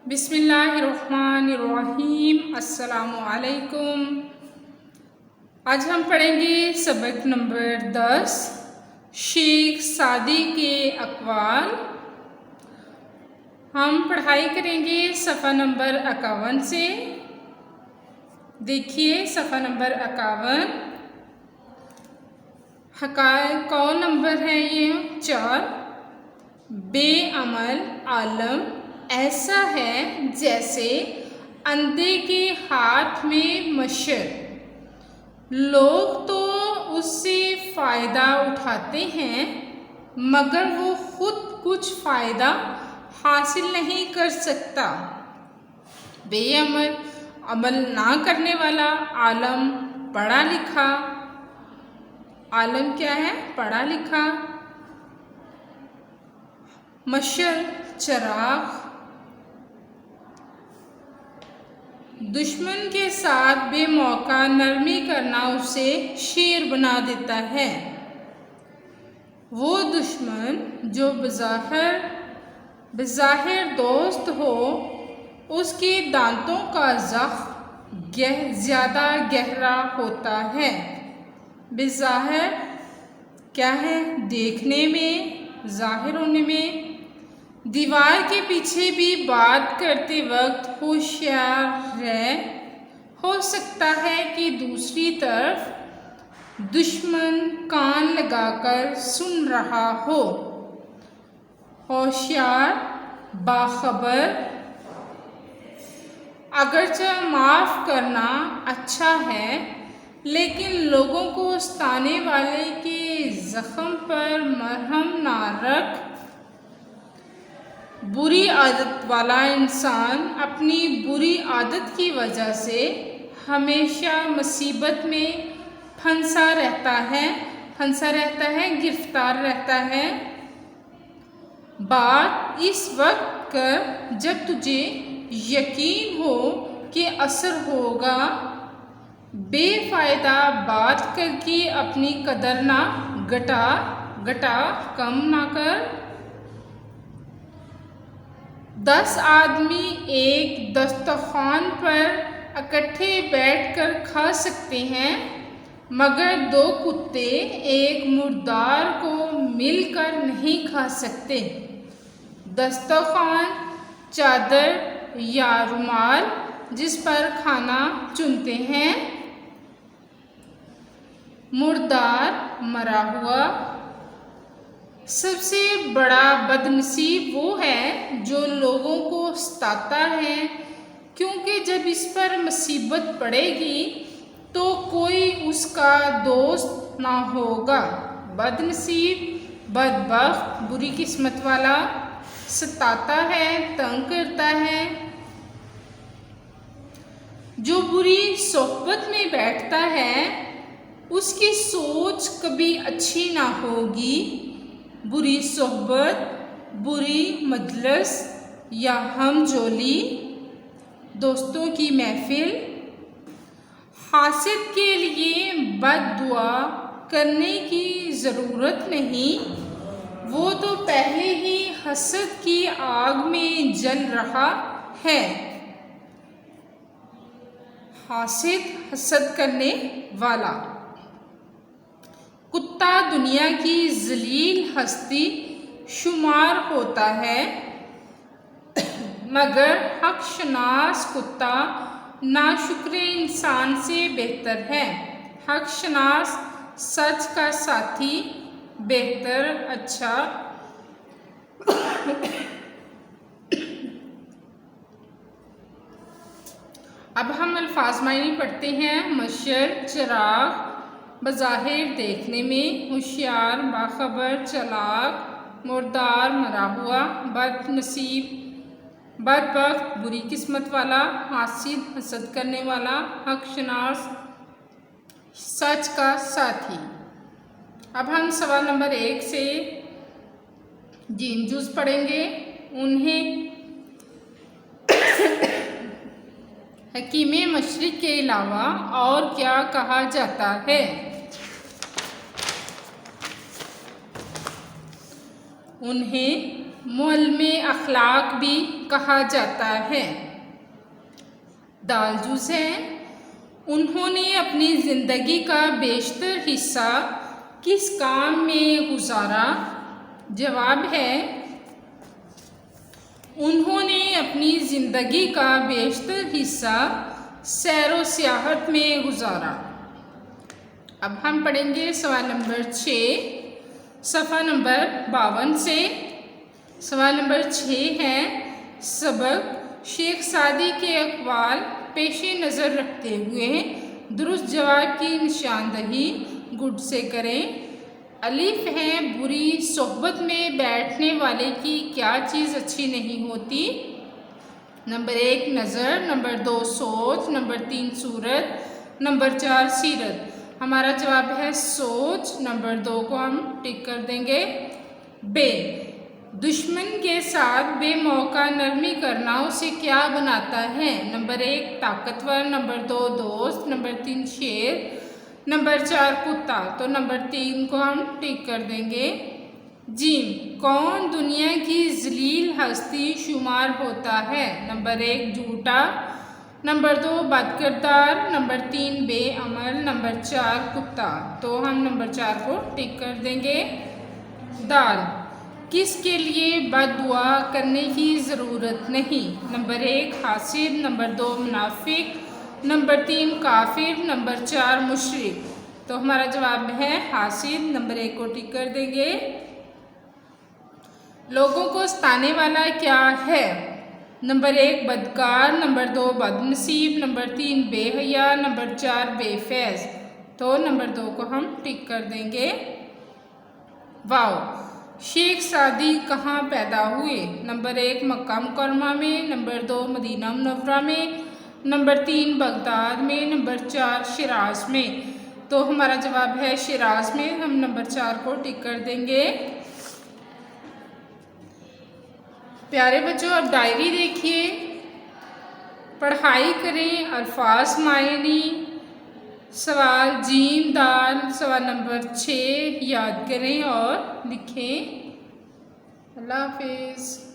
बिस्मिल्लाहिर्रहमानिर्रहीम। अस्सलामुअलैकुम। आज हम पढ़ेंगे सबक नंबर 10 शेख सादी के अक़वाल। हम पढ़ाई करेंगे सफ़ा नंबर 51 से। देखिए सफ़ा नंबर 51 हक़ाइक़ कौन नंबर है ये 4। बेअमल आलम ऐसा है जैसे अंधे के हाथ में मशर। लोग तो उससे फ़ायदा उठाते हैं मगर वो खुद कुछ फ़ायदा हासिल नहीं कर सकता। बेअमल अमल ना करने वाला आलम पढ़ा लिखा। आलम क्या है? पढ़ा लिखा। मशर चिराग। दुश्मन के साथ बेमौका नरमी करना उसे शेर बना देता है। वो दुश्मन जो बज़ाहिर दोस्त हो उसके दांतों का ज़ख्म ज़्यादा गहरा होता है। बज़ाहिर क्या है? देखने में, ज़ाहिर होने में। दीवार के पीछे भी बात करते वक्त होशियार रह। हो सकता है कि दूसरी तरफ दुश्मन कान लगाकर सुन रहा हो। होशियार, बाखबर। अगरचे माफ़ करना अच्छा है लेकिन लोगों को सताने वाले के ज़ख्म पर मरहम ना रख। बुरी आदत वाला इंसान अपनी बुरी आदत की वजह से हमेशा मुसीबत में फंसा रहता है, गिरफ्तार रहता है। बात इस वक्त कर जब तुझे यकीन हो कि असर होगा। बेफ़ायदा बात करके अपनी कदर ना घटा, कम ना कर। 10 आदमी एक दस्तरख़्वान पर इकट्ठे बैठकर खा सकते हैं मगर 2 कुत्ते एक मुर्दार को मिलकर नहीं खा सकते। दस्तरख़्वान चादर या रुमाल जिस पर खाना चुनते हैं। मुर्दार मरा हुआ। सबसे बड़ा बदनसीब वो है जो लोगों को सताता है क्योंकि जब इस पर मुसीबत पड़ेगी तो कोई उसका दोस्त ना होगा। बदनसीब, बदबख्त, बुरी किस्मत वाला। सताता है, तंग करता है। जो बुरी सोहबत में बैठता है उसकी सोच कभी अच्छी ना होगी। बुरी सोहबत, बुरी मजलिस या हमजोली, दोस्तों की महफिल। हासिद के लिए बद्दुआ करने की ज़रूरत नहीं, वो तो पहले ही हसद की आग में जल रहा है। हासिद, हसद करने वाला। कुत्ता दुनिया की ज़लील हस्ती शुमार होता है मगर हक़शनास कुत्ता नाशुक्रे इंसान से बेहतर है। हक़शनास, सच का साथी, बेहतर, अच्छा। अब हम अल्फाज मायने पढ़ते हैं। मशर चिराग, बज़ाहिर देखने में, होशियार, बाखबर, चालाक, मुर्दार मरा हुआ, बदनसीब, बदबख्त, बुरी किस्मत वाला, हासिद, हसद करने वाला, हक़शनास, सच का साथी। अब हम सवाल नंबर 1 से जीम जूस पढ़ेंगे। उन्हें हकीम मशरिक़ के अलावा और क्या कहा जाता है? उन्हें मुअल्लिम अखलाक भी कहा जाता है। दालजूस है, उन्होंने अपनी ज़िंदगी का बेशतर हिस्सा किस काम में गुजारा? जवाब है, उन्होंने अपनी ज़िंदगी का बेशतर हिस्सा सैरो सियाहत में गुजारा। अब हम पढ़ेंगे सवाल नंबर 6, सफ़ा नंबर 52 से। सवाल नंबर 6 है, सबक शेख सादी के अक़वाल पेशे नज़र रखते हुए दुरुस्त जवाब की निशानदही गुड से करें। अलिफ है, बुरी सोहबत में बैठने वाले की क्या चीज़ अच्छी नहीं होती? नंबर 1 नज़र, नंबर 2 सोच, नंबर 3 सूरत, नंबर 4 सीरत। हमारा जवाब है सोच। नंबर 2 को हम टिक कर देंगे। बे, दुश्मन के साथ बेमौका नरमी करना उसे क्या बनाता है? नंबर 1 ताकतवर, नंबर 2 दोस्त, नंबर 3 शेर, नंबर 4 कुत्ता। तो नंबर 3 को हम टिक कर देंगे। जीम, कौन दुनिया की जलील हस्ती शुमार होता है? नंबर 1 झूठा, नंबर 2 बदकिरदार, नंबर 3 बेअमल, नंबर 4 कुत्ता। तो हम नंबर 4 को टिक कर देंगे। दाल, किसके लिए बददुआ करने की ज़रूरत नहीं? नंबर 1 हासिद, नंबर 2 मुनाफिक, नंबर 3 काफिर, नंबर 4 मुशरिक। तो हमारा जवाब है हासिद। नंबर 1 को टिक कर देंगे। लोगों को सताने वाला क्या है? नंबर 1 बदकार, नंबर 2 बदनसीब, नंबर 3 बेहया, नंबर 4 बेफैज़। तो नंबर 2 को हम टिक कर देंगे। वाओ, शेख सादी कहाँ पैदा हुए? नंबर 1 मक्का मुकरमा में, नंबर 2 मदीना मुनव्वरा में, नंबर 3 बगदाद में, नंबर 4 शिराज में। तो हमारा जवाब है शिराज में। हम नंबर 4 को टिक कर देंगे। प्यारे बच्चों, अब डायरी देखिए, पढ़ाई करें, अल्फाज मायनी, सवाल जीम दाल सवाल नंबर 6 याद करें और लिखें। अल्लाह हाफिज़।